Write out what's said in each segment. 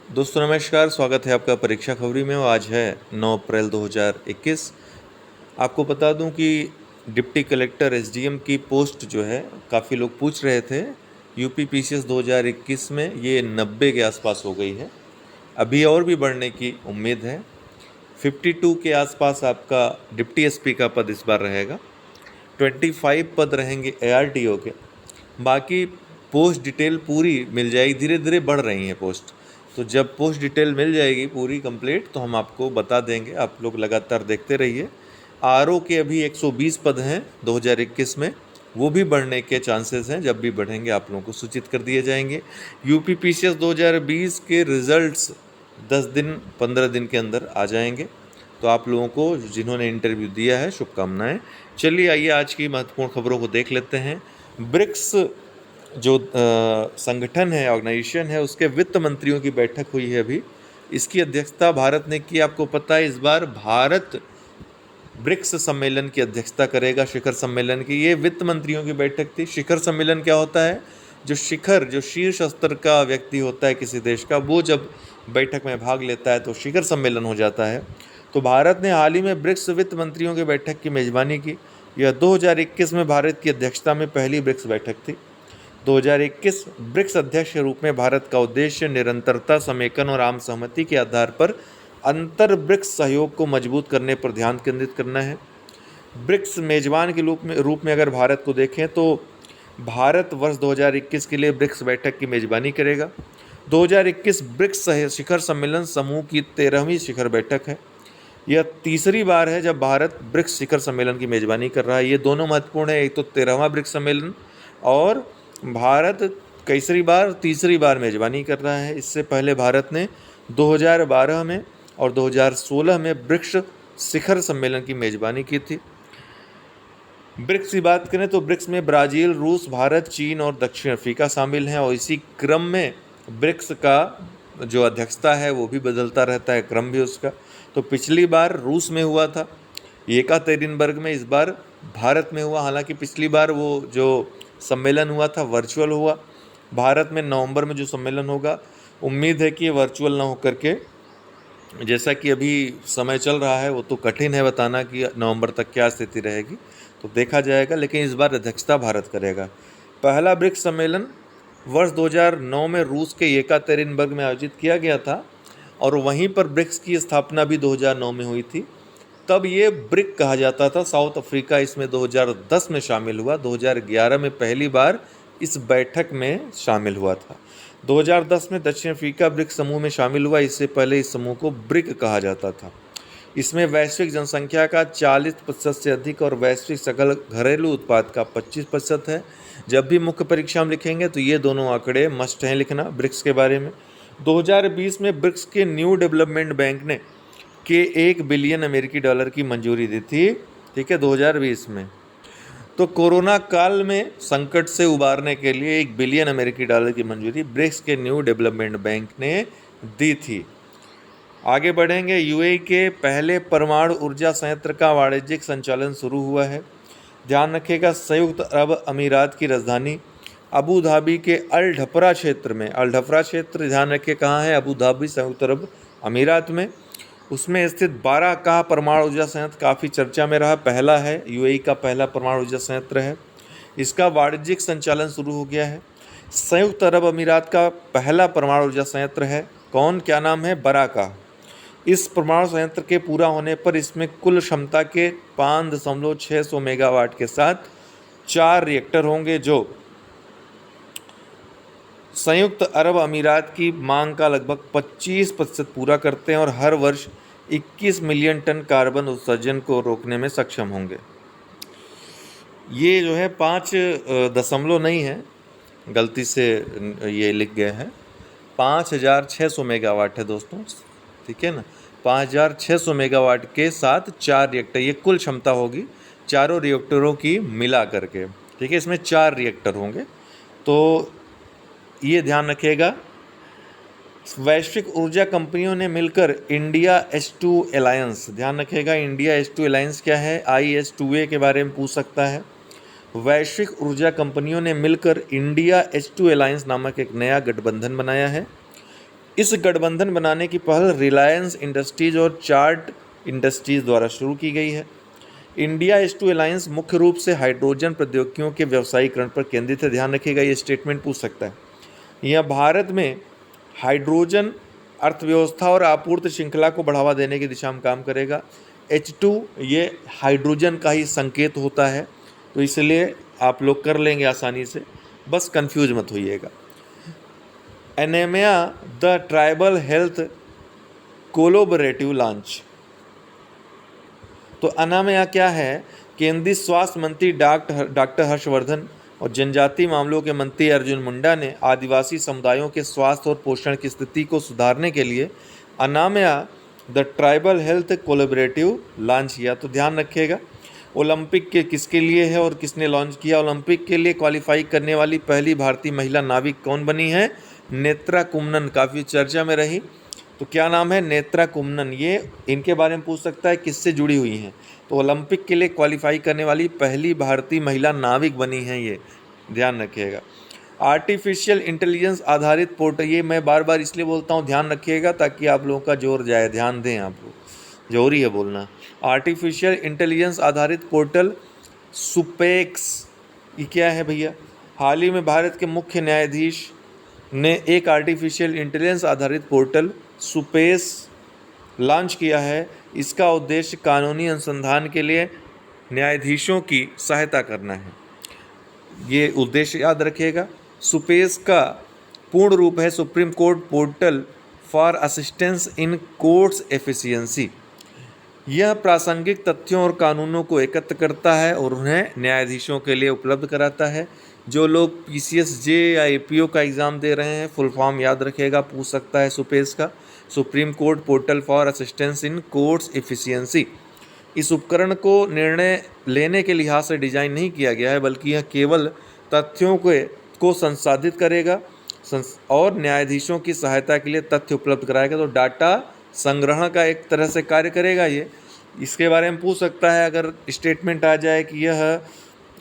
दोस्तों नमस्कार, स्वागत है आपका परीक्षा खबरी में। आज है 9 अप्रैल 2021। आपको बता दूं कि डिप्टी कलेक्टर एसडीएम की पोस्ट जो है काफ़ी लोग पूछ रहे थे। यूपी पीसीएस 2021 में ये 90 के आसपास हो गई है। अभी और भी बढ़ने की उम्मीद है। 52 के आसपास आपका डिप्टी एसपी का पद इस बार रहेगा। 25 पद रहेंगे एआरटीओ के। बाकी पोस्ट डिटेल पूरी मिल जाएगी, धीरे धीरे बढ़ रही है पोस्ट। तो जब पोस्ट डिटेल मिल जाएगी पूरी कंप्लीट तो हम आपको बता देंगे। आप लोग लगातार देखते रहिए। आरओ के अभी 120 पद हैं 2021 में, वो भी बढ़ने के चांसेस हैं। जब भी बढ़ेंगे आप लोगों को सूचित कर दिए जाएंगे। यूपी पीसीएस 2020 के रिजल्ट्स 10 दिन 15 दिन के अंदर आ जाएंगे। तो आप लोगों को जिन्होंने इंटरव्यू दिया है शुभकामनाएं। चलिए आइए आज की महत्वपूर्ण खबरों को देख लेते हैं। ब्रिक्स जो संगठन है, ऑर्गेनाइजेशन है, उसके वित्त मंत्रियों की बैठक हुई है अभी। इसकी अध्यक्षता भारत ने की। आपको पता है इस बार भारत ब्रिक्स सम्मेलन की अध्यक्षता करेगा, शिखर सम्मेलन की। ये वित्त मंत्रियों की बैठक थी। शिखर सम्मेलन क्या होता है? जो शीर्ष स्तर का व्यक्ति होता है किसी देश का, वो जब बैठक में भाग लेता है तो शिखर सम्मेलन हो जाता है। तो भारत ने हाल ही में ब्रिक्स वित्त मंत्रियों की बैठक की मेजबानी की। यह 2021 में भारत की अध्यक्षता में पहली ब्रिक्स बैठक थी। 2021 ब्रिक्स अध्यक्ष के रूप में भारत का उद्देश्य निरंतरता, समेकन और आम सहमति के आधार पर अंतर ब्रिक्स सहयोग को मजबूत करने पर ध्यान केंद्रित करना है। ब्रिक्स मेजबान के रूप में अगर भारत को देखें तो भारत वर्ष 2021 के लिए ब्रिक्स बैठक की मेजबानी करेगा। 2021 ब्रिक्स शिखर सम्मेलन समूह की 13वीं शिखर बैठक है। यह तीसरी बार है जब भारत ब्रिक्स शिखर सम्मेलन की मेजबानी कर रहा है। ये दोनों महत्वपूर्ण है। एक तो 13वां ब्रिक्स सम्मेलन और भारत तीसरी बार मेजबानी कर रहा है। इससे पहले भारत ने 2012 में और 2016 में ब्रिक्स शिखर सम्मेलन की मेजबानी की थी। ब्रिक्स की बात करें तो ब्रिक्स में ब्राज़ील, रूस, भारत, चीन और दक्षिण अफ्रीका शामिल हैं। और इसी क्रम में ब्रिक्स का जो अध्यक्षता है वो भी बदलता रहता है, क्रम भी उसका। तो पिछली बार रूस में हुआ था येकातेरिनबर्ग में, इस बार भारत में हुआ। हालांकि पिछली बार वो जो सम्मेलन हुआ था वर्चुअल हुआ। भारत में नवंबर में जो सम्मेलन होगा, उम्मीद है कि ये वर्चुअल ना होकर के, जैसा कि अभी समय चल रहा है वो तो कठिन है बताना कि नवंबर तक क्या स्थिति रहेगी, तो देखा जाएगा। लेकिन इस बार अध्यक्षता भारत करेगा। पहला ब्रिक्स सम्मेलन वर्ष 2009 में रूस के येकातेरिनबर्ग में आयोजित किया गया था और वहीं पर ब्रिक्स की स्थापना भी 2009 में हुई थी। तब ये ब्रिक कहा जाता था। साउथ अफ्रीका इसमें 2010 में शामिल हुआ। 2011 में पहली बार इस बैठक में शामिल हुआ था। 2010 में दक्षिण अफ्रीका ब्रिक्स समूह में शामिल हुआ। इससे पहले इस समूह को ब्रिक कहा जाता था। इसमें वैश्विक जनसंख्या का 40% से अधिक और वैश्विक सकल घरेलू उत्पाद का 25% है। जब भी मुख्य परीक्षा में लिखेंगे तो ये दोनों आंकड़े मस्ट हैं लिखना ब्रिक्स के बारे में। 2020 में ब्रिक्स के न्यू डेवलपमेंट बैंक ने के $1 बिलियन अमेरिकी डॉलर की मंजूरी दी थी, ठीक है, 2020 में। तो कोरोना काल में संकट से उबारने के लिए $1 बिलियन अमेरिकी डॉलर की मंजूरी ब्रिक्स के न्यू डेवलपमेंट बैंक ने दी थी। आगे बढ़ेंगे। यूएई के पहले परमाणु ऊर्जा संयंत्र का वाणिज्यिक संचालन शुरू हुआ है। ध्यान रखिएगा, संयुक्त अरब अमीरात की राजधानी अबू धाबी के अल ढफरा क्षेत्र में, अल ढफरा क्षेत्र ध्यान रखिए कहाँ है, अबू धाबी संयुक्त अरब अमीरात में, उसमें स्थित बाराकाह परमाणु ऊर्जा संयंत्र काफ़ी चर्चा में रहा। पहला है, यूएई का पहला परमाणु ऊर्जा संयंत्र है। इसका वाणिज्यिक संचालन शुरू हो गया है। संयुक्त अरब अमीरात का पहला परमाणु ऊर्जा संयंत्र है। कौन, क्या नाम है? बाराकाह। इस परमाणु संयंत्र के पूरा होने पर इसमें कुल क्षमता के 5,600 मेगावाट के साथ 4 रिएक्टर होंगे जो संयुक्त अरब अमीरात की मांग का लगभग 25% पूरा करते हैं और हर वर्ष 21 मिलियन टन कार्बन उत्सर्जन को रोकने में सक्षम होंगे। ये जो है 5 दशमलव नहीं है, गलती से ये लिख गए हैं, 5,600 मेगावाट है दोस्तों, ठीक है ना। 5,600 मेगावाट के साथ 4 रिएक्टर, ये कुल क्षमता होगी चारों रिएक्टरों की मिला करके, ठीक है। इसमें 4 रिएक्टर होंगे। तो ये ध्यान रखिएगा। वैश्विक ऊर्जा कंपनियों ने मिलकर इंडिया H2 अलायंस, ध्यान रखिएगा इंडिया H2 अलायंस क्या है, IS2A के बारे में पूछ सकता है। वैश्विक ऊर्जा कंपनियों ने मिलकर इंडिया H2 अलायंस नामक एक नया गठबंधन बनाया है। इस गठबंधन बनाने की पहल रिलायंस इंडस्ट्रीज और चार्ट इंडस्ट्रीज द्वारा शुरू की गई है। इंडिया S2 अलायंस मुख्य रूप से हाइड्रोजन प्रौद्योगिकियों के व्यावसायीकरण पर केंद्रित है। ध्यान रखिएगा, ये स्टेटमेंट पूछ सकता है। यह भारत में हाइड्रोजन अर्थव्यवस्था और आपूर्ति श्रृंखला को बढ़ावा देने की दिशा में काम करेगा। H2 ये हाइड्रोजन का ही संकेत होता है, तो इसलिए आप लोग कर लेंगे आसानी से, बस कंफ्यूज मत होइएगा। Anamaya the tribal health collaborative launch. तो अनामया क्या है? केंद्रीय स्वास्थ्य मंत्री डॉक्टर हर्षवर्धन और जनजातीय मामलों के मंत्री अर्जुन मुंडा ने आदिवासी समुदायों के स्वास्थ्य और पोषण की स्थिति को सुधारने के लिए Anamaya the tribal health collaborative launch किया। तो ध्यान रखिएगा, ओलंपिक के किसके लिए है और किसने लॉन्च किया? ओलंपिक के लिए क्वालिफाई करने वाली पहली भारतीय महिला नाविक कौन बनी है? नेत्रा कुम्मनन, काफ़ी चर्चा में रही। तो क्या नाम है? नेत्रा कुम्मनन। ये इनके बारे में पूछ सकता है किससे जुड़ी हुई हैं। तो ओलंपिक के लिए क्वालिफाई करने वाली पहली भारतीय महिला नाविक बनी हैं ये, ध्यान रखिएगा। आर्टिफिशियल इंटेलिजेंस आधारित पोर्टल, ये मैं बार बार इसलिए बोलता हूँ ध्यान रखिएगा ताकि आप लोगों का जोर जाए, ध्यान दें, आप लोग जरूरी है बोलना। आर्टिफिशियल इंटेलिजेंस आधारित पोर्टल सुपेक्स, ये क्या है भैया? हाल ही में भारत के मुख्य न्यायाधीश ने एक आर्टिफिशियल इंटेलिजेंस आधारित पोर्टल सुपेस लॉन्च किया है। इसका उद्देश्य कानूनी अनुसंधान के लिए न्यायाधीशों की सहायता करना है। ये उद्देश्य याद रखिएगा। सुपेस का पूर्ण रूप है supreme court portal for assistance in courts efficiency. यह प्रासंगिक तथ्यों और कानूनों को एकत्र करता है और उन्हें न्यायाधीशों के लिए उपलब्ध कराता है। जो लोग PCS जे या APO का एग्ज़ाम दे रहे हैं, फुल फॉर्म याद रखिएगा, पूछ सकता है सुपेस का, supreme court portal for assistance in courts efficiency. इस उपकरण को निर्णय लेने के लिहाज से डिज़ाइन नहीं किया गया है, बल्कि यह केवल तथ्यों को संसाधित करेगा और न्यायाधीशों की सहायता के लिए तथ्य उपलब्ध कराएगा। तो डाटा संग्रहण का एक तरह से कार्य करेगा ये। इसके बारे में पूछ सकता है अगर स्टेटमेंट आ जाए कि यह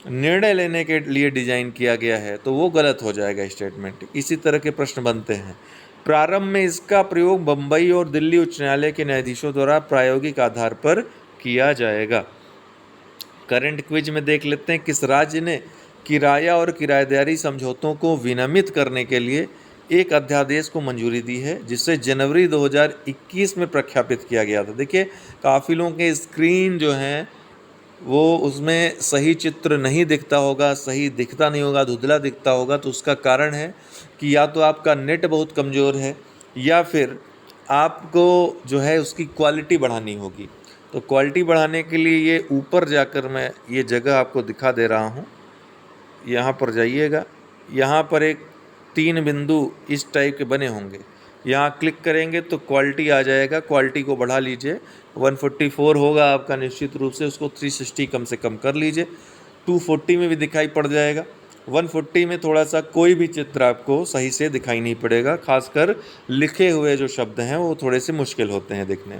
निर्णय लेने के लिए डिज़ाइन किया गया है, तो वो गलत हो जाएगा स्टेटमेंट। इसी तरह के प्रश्न बनते हैं। प्रारंभ में इसका प्रयोग बम्बई और दिल्ली उच्च न्यायालय के न्यायाधीशों द्वारा प्रायोगिक आधार पर किया जाएगा। करंट क्विज में देख लेते हैं, किस राज्य ने किराया और किराएदारी समझौतों को विनियमित करने के लिए एक अध्यादेश को मंजूरी दी है, जिसे जनवरी 2021 में प्रख्यापित किया गया था। देखिए, काफ़ी लोगों के स्क्रीन जो हैं वो उसमें सही चित्र नहीं दिखता होगा, सही दिखता नहीं होगा, धुंधला दिखता होगा। तो उसका कारण है कि या तो आपका नेट बहुत कमज़ोर है या फिर आपको जो है उसकी क्वालिटी बढ़ानी होगी। तो क्वालिटी बढ़ाने के लिए ये ऊपर जाकर मैं ये जगह आपको दिखा दे रहा हूँ। यहाँ पर जाइएगा, यहाँ पर एक 3 बिंदु इस टाइप के बने होंगे, यहाँ क्लिक करेंगे तो क्वालिटी आ जाएगा। क्वालिटी को बढ़ा लीजिए, 144 होगा आपका निश्चित रूप से, उसको 360 कम से कम कर लीजिए। 240 में भी दिखाई पड़ जाएगा। 140 में थोड़ा सा कोई भी चित्र आपको सही से दिखाई नहीं पड़ेगा, खासकर लिखे हुए जो शब्द हैं वो थोड़े से मुश्किल होते हैं दिखने।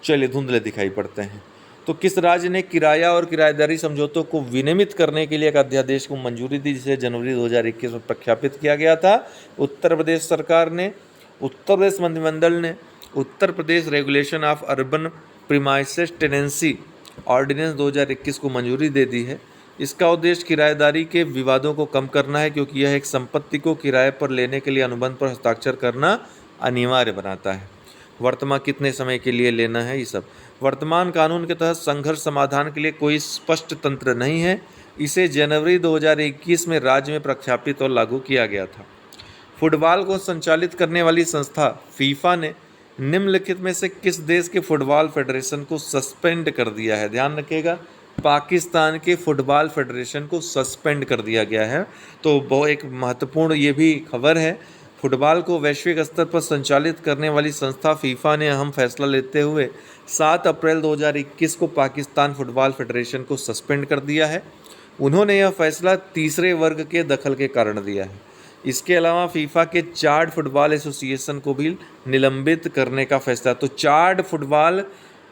चलिए, धुंधले दिखाई पड़ते हैं। तो किस राज्य ने किराया और किराएदारी समझौतों को विनियमित करने के लिए एक अध्यादेश को मंजूरी दी, जिसे जनवरी 2021 में प्रख्यापित किया गया था? उत्तर प्रदेश सरकार ने। उत्तर प्रदेश मंत्रिमंडल ने Uttar Pradesh regulation of urban premises tenancy ordinance 2021 को मंजूरी दे दी है। इसका उद्देश्य किराएदारी के विवादों को कम करना है, क्योंकि यह एक संपत्ति को किराए पर लेने के लिए अनुबंध पर हस्ताक्षर करना अनिवार्य बनाता है। वर्तमान कितने समय के लिए लेना है, ये सब। वर्तमान कानून के तहत संघर्ष समाधान के लिए कोई स्पष्ट तंत्र नहीं है। इसे जनवरी 2021 में राज्य में प्रख्यापित और लागू किया गया था। फुटबॉल को संचालित करने वाली संस्था फीफा ने निम्नलिखित में से किस देश के फुटबॉल फेडरेशन को सस्पेंड कर दिया है? ध्यान रखिएगा, पाकिस्तान के फुटबॉल फेडरेशन को सस्पेंड कर दिया गया है। तो बहुत एक महत्वपूर्ण ये भी खबर है। फुटबॉल को वैश्विक स्तर पर संचालित करने वाली संस्था फीफा ने अहम फैसला लेते हुए 7 अप्रैल 2021 को पाकिस्तान फुटबॉल फेडरेशन को सस्पेंड कर दिया है। उन्होंने यह फैसला तीसरे वर्ग के दखल के कारण दिया है। इसके अलावा फीफा के चार्ड फुटबॉल एसोसिएशन को भी निलंबित करने का फैसला। तो चार्ड फुटबॉल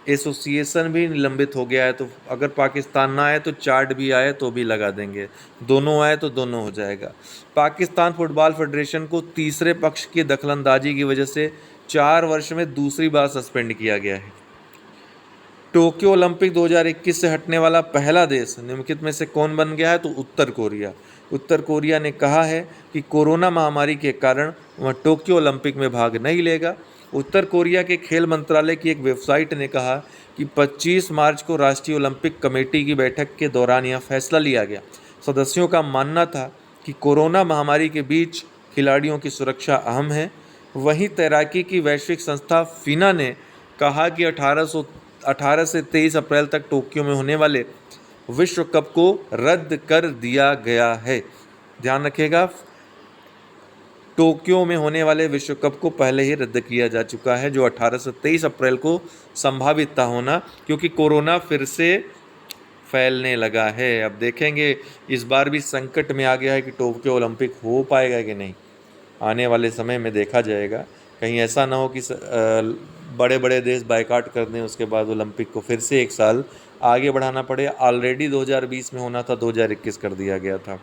एसोसिएशन भी निलंबित हो गया है, तो अगर पाकिस्तान ना आए तो चार्ट भी आए तो भी लगा देंगे, दोनों आए तो दोनों हो जाएगा। पाकिस्तान फुटबॉल फेडरेशन को तीसरे पक्ष की दखलंदाजी की वजह से 4 वर्ष में दूसरी बार सस्पेंड किया गया है। टोक्यो ओलंपिक 2021 से हटने वाला पहला देश निम्नलिखित में से कौन बन गया है? तो उत्तर कोरिया। उत्तर कोरिया ने कहा है कि कोरोना महामारी के कारण वह टोक्यो ओलंपिक में भाग नहीं लेगा। उत्तर कोरिया के खेल मंत्रालय की एक वेबसाइट ने कहा कि 25 मार्च को राष्ट्रीय ओलंपिक कमेटी की बैठक के दौरान यह फैसला लिया गया। सदस्यों का मानना था कि कोरोना महामारी के बीच खिलाड़ियों की सुरक्षा अहम है। वहीं तैराकी की वैश्विक संस्था फीना ने कहा कि 18 से 23 अप्रैल तक टोक्यो में होने वाले विश्व कप को रद्द कर दिया गया है। ध्यान रखिएगा, टोक्यो में होने वाले विश्व कप को पहले ही रद्द किया जा चुका है, जो 18 से 23 अप्रैल को संभावित था होना, क्योंकि कोरोना फिर से फैलने लगा है। अब देखेंगे इस बार भी संकट में आ गया है कि टोक्यो ओलंपिक हो पाएगा कि नहीं, आने वाले समय में देखा जाएगा। कहीं ऐसा ना हो कि बड़े बड़े देश बायकॉट कर दें, उसके बाद ओलंपिक को फिर से एक साल आगे बढ़ाना पड़े। ऑलरेडी 2020 में होना था, 2021 कर दिया गया था।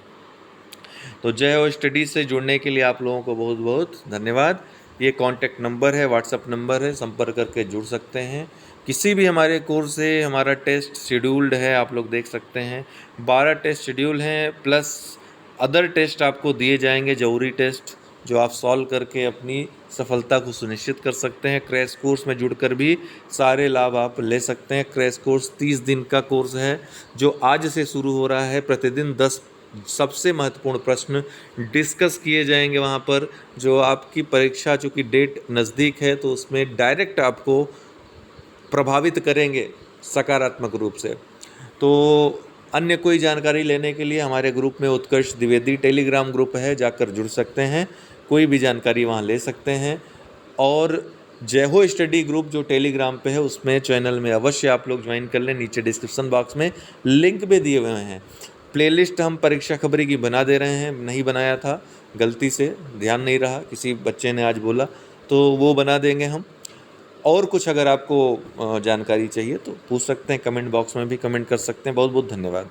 तो जय हो स्टडीज़ से जुड़ने के लिए आप लोगों को बहुत बहुत धन्यवाद। ये कॉन्टैक्ट नंबर है, व्हाट्सअप नंबर है, संपर्क करके जुड़ सकते हैं। किसी भी हमारे कोर्स से हमारा टेस्ट शेड्यूल्ड है, आप लोग देख सकते हैं। 12 टेस्ट शेड्यूल हैं, प्लस अदर टेस्ट आपको दिए जाएंगे, ज़रूरी टेस्ट, जो आप सॉल्व करके अपनी सफलता को सुनिश्चित कर सकते हैं। क्रैश कोर्स में जुड़कर भी सारे लाभ आप ले सकते हैं। क्रैश कोर्स 30 दिन का कोर्स है, जो आज से शुरू हो रहा है। प्रतिदिन 10 सबसे महत्वपूर्ण प्रश्न डिस्कस किए जाएंगे वहाँ पर, जो आपकी परीक्षा चूँकि डेट नज़दीक है तो उसमें डायरेक्ट आपको प्रभावित करेंगे सकारात्मक रूप से। तो अन्य कोई जानकारी लेने के लिए हमारे ग्रुप में उत्कर्ष द्विवेदी टेलीग्राम ग्रुप है, जाकर जुड़ सकते हैं, कोई भी जानकारी वहाँ ले सकते हैं। और जय हो स्टडी ग्रुप जो टेलीग्राम पे है, उसमें चैनल में अवश्य आप लोग ज्वाइन कर लें। नीचे डिस्क्रिप्शन बॉक्स में लिंक भी दिए हुए हैं। प्लेलिस्ट हम परीक्षा खबरी की बना दे रहे हैं, नहीं बनाया था, गलती से ध्यान नहीं रहा, किसी बच्चे ने आज बोला, तो वो बना देंगे हम। और कुछ अगर आपको जानकारी चाहिए तो पूछ सकते हैं, कमेंट बॉक्स में भी कमेंट कर सकते हैं। बहुत बहुत धन्यवाद।